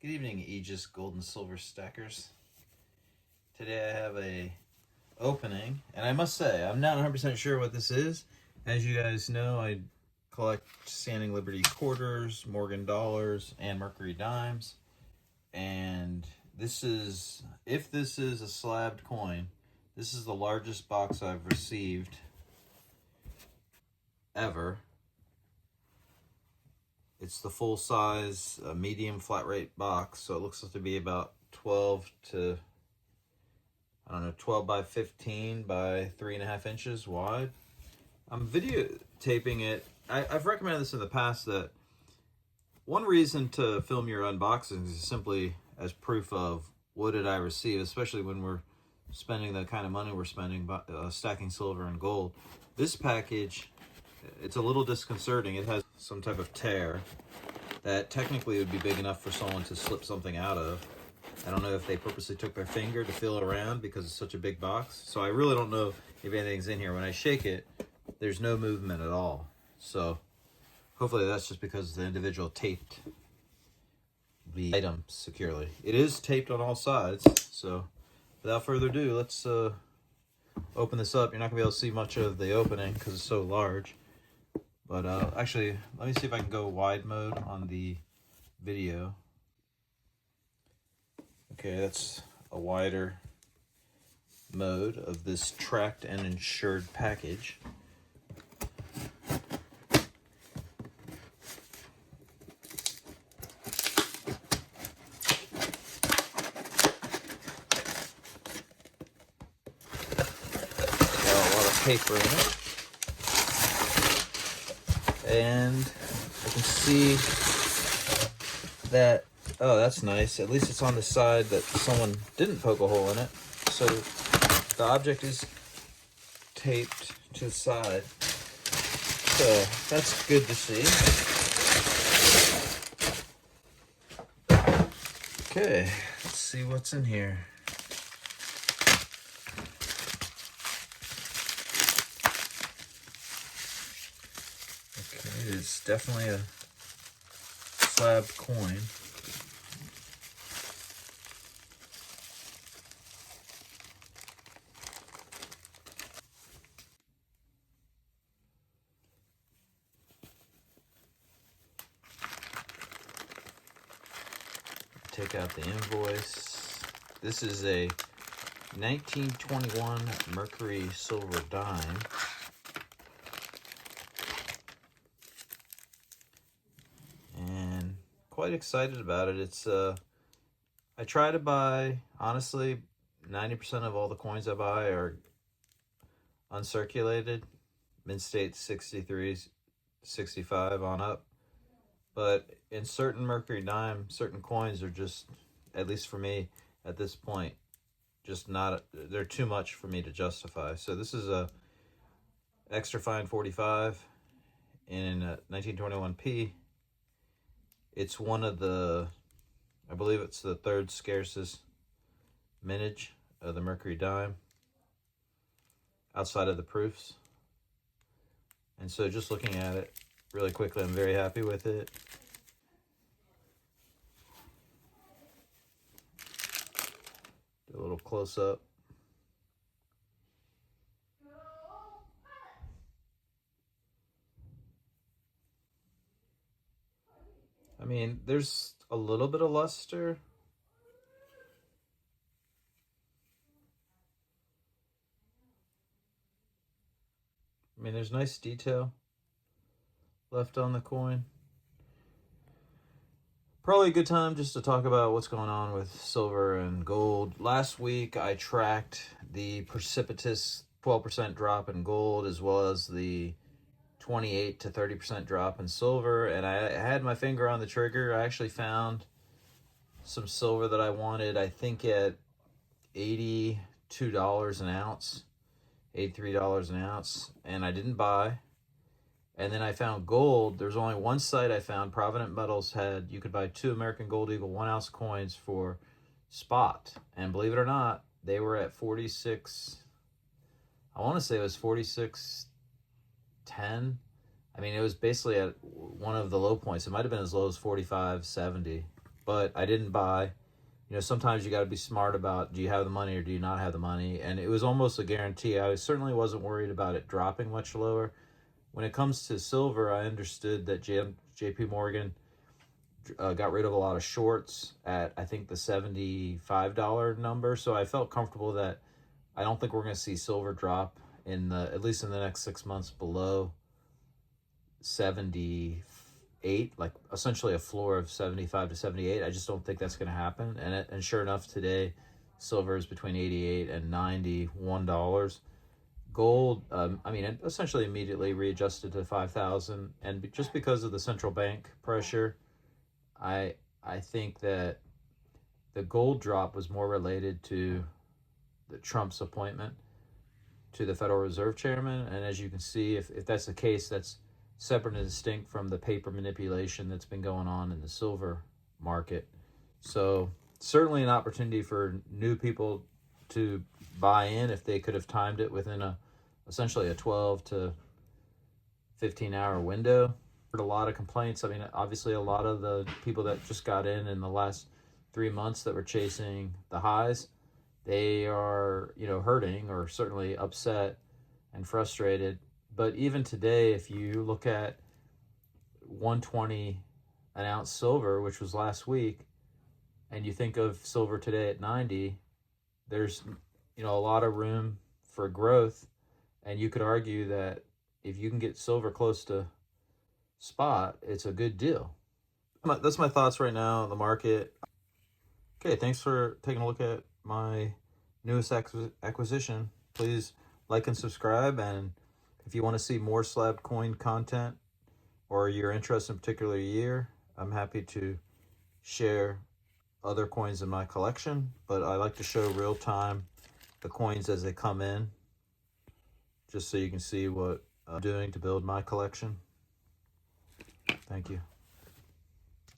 Good evening, Aegis gold and silver stackers. Today I have a opening, and I must say, I'm not 100% sure what this is. As you guys know, I collect Standing Liberty quarters, Morgan dollars, and Mercury dimes. And this is, if this is a slabbed coin, this is the largest box I've received ever. It's the full size medium flat rate box, so it looks to be about 12 to, I don't know, 12 by 15 by 3.5 inches wide. I'm videotaping it. I've recommended this in the past that one reason to film your unboxings is simply as proof of what did I receive, especially when we're spending the kind of money we're spending stacking silver and gold. This package, it's a little disconcerting. It has some type of tear that technically would be big enough for someone to slip something out of. I don't know if they purposely took their finger to feel it around because it's such a big box. So I really don't know if anything's in here. When I shake it, there's no movement at all. So hopefully that's just because the individual taped the item securely. It is taped on all sides. So without further ado, let's open this up. You're not gonna be able to see much of the opening because it's so large. But actually, let me see if I can go wide mode on the video. Okay, that's a wider mode of this tracked and insured package. Got a lot of paper in it. And I can see that, oh, that's nice. At least it's on the side that someone didn't poke a hole in it. So the object is taped to the side. So that's good to see. Okay, let's see what's in here. Okay, it's definitely a slabbed coin. Take out the invoice. This is a 1921 Mercury silver dime. And quite excited about it. It's I try to buy, honestly, 90% of all the coins I buy are uncirculated, mint state 63, 65 on up. But in certain Mercury dime, certain coins are just, at least for me at this point, just not, they're too much for me to justify. So this is a extra fine 45 in 1921p. It's one of the, I believe it's the third scarcest mintage of the Mercury dime outside of the proofs. And so just looking at it really quickly, I'm very happy with it. Do a little close up. I mean, there's a little bit of luster. I mean, there's nice detail left on the coin. Probably a good time just to talk about what's going on with silver and gold. Last week, I tracked the precipitous 12% drop in gold as well as the 28 to 30% drop in silver, and I had my finger on the trigger. I actually found some silver that I wanted, I think at $82 an ounce, $83 an ounce, and I didn't buy. And then I found gold. There's only one site I found, Provident Metals, had, you could buy 2 American Gold Eagle 1 ounce coins for spot. And believe it or not, they were at 46, I want to say it was 46.10. I mean, it was basically at one of the low points. It might have been as low as 45.70. but I didn't buy. You know, sometimes you got to be smart about, do you have the money or do you not have the money? And it was almost a guarantee. I certainly wasn't worried about it dropping much lower. When it comes to silver, I understood that JP Morgan got rid of a lot of shorts at, I think, the $75 number. So I felt comfortable that I don't think we're going to see silver drop at least in the next 6 months below 78, like essentially a floor of 75 to 78. I just don't think that's going to happen. And sure enough, today silver is between 88 and $91. Gold, I mean, essentially immediately readjusted to 5,000, and just because of the central bank pressure, I think that the gold drop was more related to the Trump's appointment to the Federal Reserve Chairman, and as you can see, if that's the case, that's separate and distinct from the paper manipulation that's been going on in the silver market. So certainly an opportunity for new people to buy in if they could have timed it within essentially a 12 to 15 hour window. Heard a lot of complaints. I mean, obviously a lot of the people that just got in the last 3 months that were chasing the highs, they are, hurting or certainly upset and frustrated. But even today, if you look at 120 an ounce silver, which was last week, and you think of silver today at 90, there's, a lot of room for growth. And you could argue that if you can get silver close to spot, it's a good deal. That's my thoughts right now on the market. Okay, thanks for taking a look at my newest acquisition. Please like and subscribe. And if you want to see more slab coin content or you're interested in a particular year, I'm happy to share other coins in my collection. But I like to show real time the coins as they come in, just so you can see what I'm doing to build my collection. Thank you.